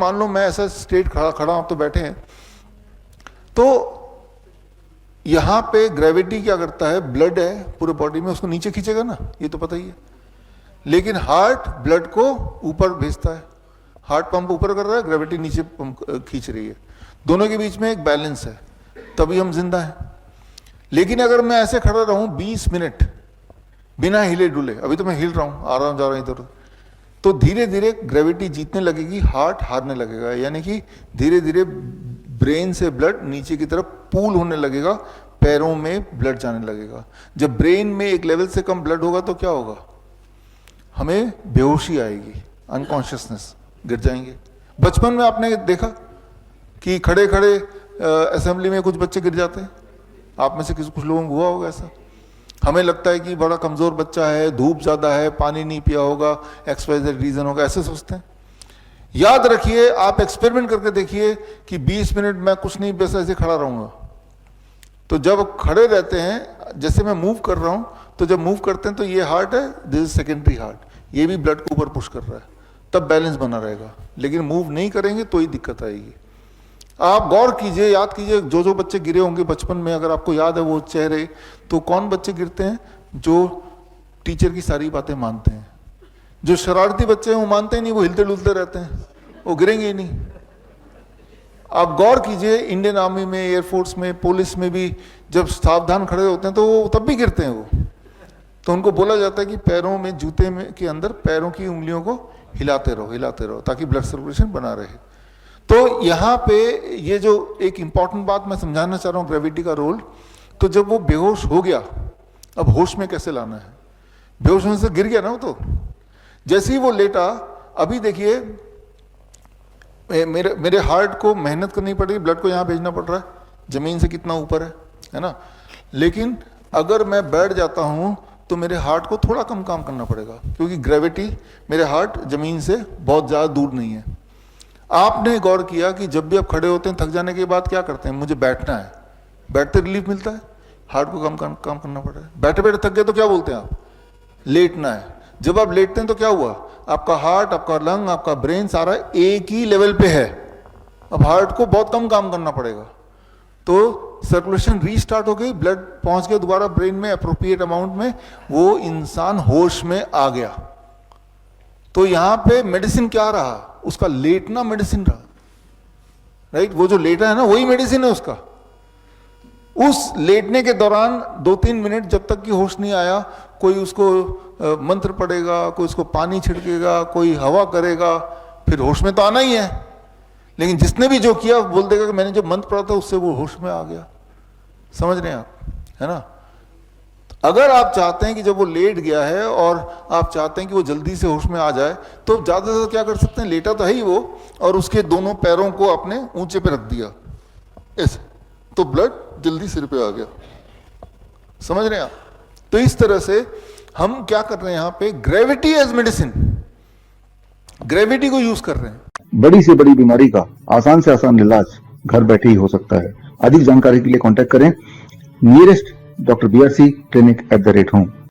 मान लो मैं ऐसा स्ट्रेट खड़ा आप तो बैठे हैं, तो यहां पे ग्रेविटी क्या करता है, ब्लड है पूरे बॉडी में, उसको नीचे खींचेगा ना, ये तो पता ही है। लेकिन हार्ट ब्लड को ऊपर भेजता है, हार्ट पंप ऊपर कर रहा है, ग्रेविटी नीचे पंप खींच रही है, दोनों के बीच में एक बैलेंस है, तभी हम जिंदा हैं। लेकिन अगर मैं ऐसे खड़ा रहूं 20 मिनट बिना हिले डुले, अभी तो मैं हिल रहा हूं, आ रहा हूं जा रहा हूं इधर, तो धीरे धीरे ग्रेविटी जीतने लगेगी, हार्ट हारने लगेगा, यानी कि धीरे धीरे ब्रेन से ब्लड नीचे की तरफ पूल होने लगेगा, पैरों में ब्लड जाने लगेगा। जब ब्रेन में एक लेवल से कम ब्लड होगा तो क्या होगा, हमें बेहोशी आएगी, अनकॉन्शियसनेस, गिर जाएंगे। बचपन में आपने देखा कि खड़े खड़े असेंबली में कुछ बच्चे गिर जाते हैं, आप में से कुछ लोगों को हुआ होगा ऐसा। हमें लगता है कि बड़ा कमजोर बच्चा है, धूप ज्यादा है, पानी नहीं पिया होगा, XYZ रीजन होगा, ऐसे सोचते हैं। याद रखिए, आप एक्सपेरिमेंट करके देखिए कि 20 मिनट मैं कुछ नहीं, बस ऐसे खड़ा रहूंगा, तो जब खड़े रहते हैं, जैसे मैं मूव कर रहा हूं, तो जब मूव करते हैं तो ये हार्ट है, दिस इज सेकेंडरी हार्ट, ये भी ब्लड को ऊपर पुश कर रहा है, तब बैलेंस बना रहेगा। लेकिन मूव नहीं करेंगे तो ही दिक्कत आएगी। आप गौर कीजिए, याद कीजिए, जो जो बच्चे गिरे होंगे बचपन में, अगर आपको याद है वो चेहरे, तो कौन बच्चे गिरते हैं जो टीचर की सारी बातें मानते हैं। जो शरारती बच्चे हैं वो मानते ही नहीं, वो हिलते डुलते रहते हैं, वो गिरेंगे ही नहीं। आप गौर कीजिए, इंडियन आर्मी में, एयरफोर्स में, पुलिस में भी जब सावधान खड़े होते हैं तो वो तब भी गिरते हैं वो, तो उनको बोला जाता है कि पैरों में, जूते में के अंदर पैरों की उंगलियों को हिलाते रहो, ताकि ब्लड सर्कुलेशन बना रहे। तो यहाँ पे ये जो एक इंपॉर्टेंट बात मैं समझाना चाह रहा हूँ, ग्रेविटी का रोल। तो जब वो बेहोश हो गया, अब होश में कैसे लाना है, बेहोश होने से गिर गया ना वो, तो जैसे ही वो लेटा, अभी देखिए मेरे हार्ट को मेहनत करनी पड़ेगी, ब्लड को यहाँ भेजना पड़ रहा है, जमीन से कितना ऊपर है ना। लेकिन अगर मैं बैठ जाता हूँ तो मेरे हार्ट को थोड़ा कम काम करना पड़ेगा, क्योंकि ग्रेविटी, मेरे हार्ट जमीन से बहुत ज़्यादा दूर नहीं है। आपने गौर किया कि जब भी आप खड़े होते हैं थक जाने के बाद क्या करते हैं, मुझे बैठना है, बैठते रिलीफ मिलता है, हार्ट को काम करना पड़ रहा है। बैठे बैठे थक गए तो क्या बोलते हैं आप, लेटना है। जब आप लेटते हैं तो क्या हुआ, आपका हार्ट, आपका लंग, आपका ब्रेन सारा एक ही लेवल पे है, अब हार्ट को बहुत कम काम करना पड़ेगा, तो सर्कुलेशन रीस्टार्ट हो गई, ब्लड पहुंच गया दोबारा ब्रेन में अप्रोप्रिएट अमाउंट में, वो इंसान होश में आ गया। तो यहां पे मेडिसिन क्या रहा, उसका लेटना मेडिसिन रहा, राइट। वो जो लेटा है ना, वही मेडिसिन है उसका। उस लेटने के दौरान 2-3 मिनट जब तक कि होश नहीं आया, कोई उसको मंत्र पढ़ेगा, कोई उसको पानी छिड़केगा, कोई हवा करेगा, फिर होश में तो आना ही है। लेकिन जिसने भी जो किया बोल देगा कि मैंने जो मंत्र पढ़ा था उससे वो होश में आ गया। समझ रहे हैं आप, है ना। अगर आप चाहते हैं कि जब वो लेट गया है और आप चाहते हैं कि वो जल्दी से होश में आ जाए, तो ज्यादा से ज्यादा क्या कर सकते हैं, लेटा तो है ही वो, और उसके दोनों पैरों को अपने ऊंचे पे रख दिया ऐसे, तो ब्लड जल्दी सिर पे आ गया। समझ रहे हैं आप। तो इस तरह से हम क्या कर रहे हैं यहाँ पे, ग्रेविटी एज मेडिसिन, ग्रेविटी को यूज कर रहे हैं। बड़ी से बड़ी बीमारी का आसान से आसान इलाज घर बैठे ही हो सकता है। अधिक जानकारी के लिए कांटेक्ट करें nearest doctor BRC clinic @home।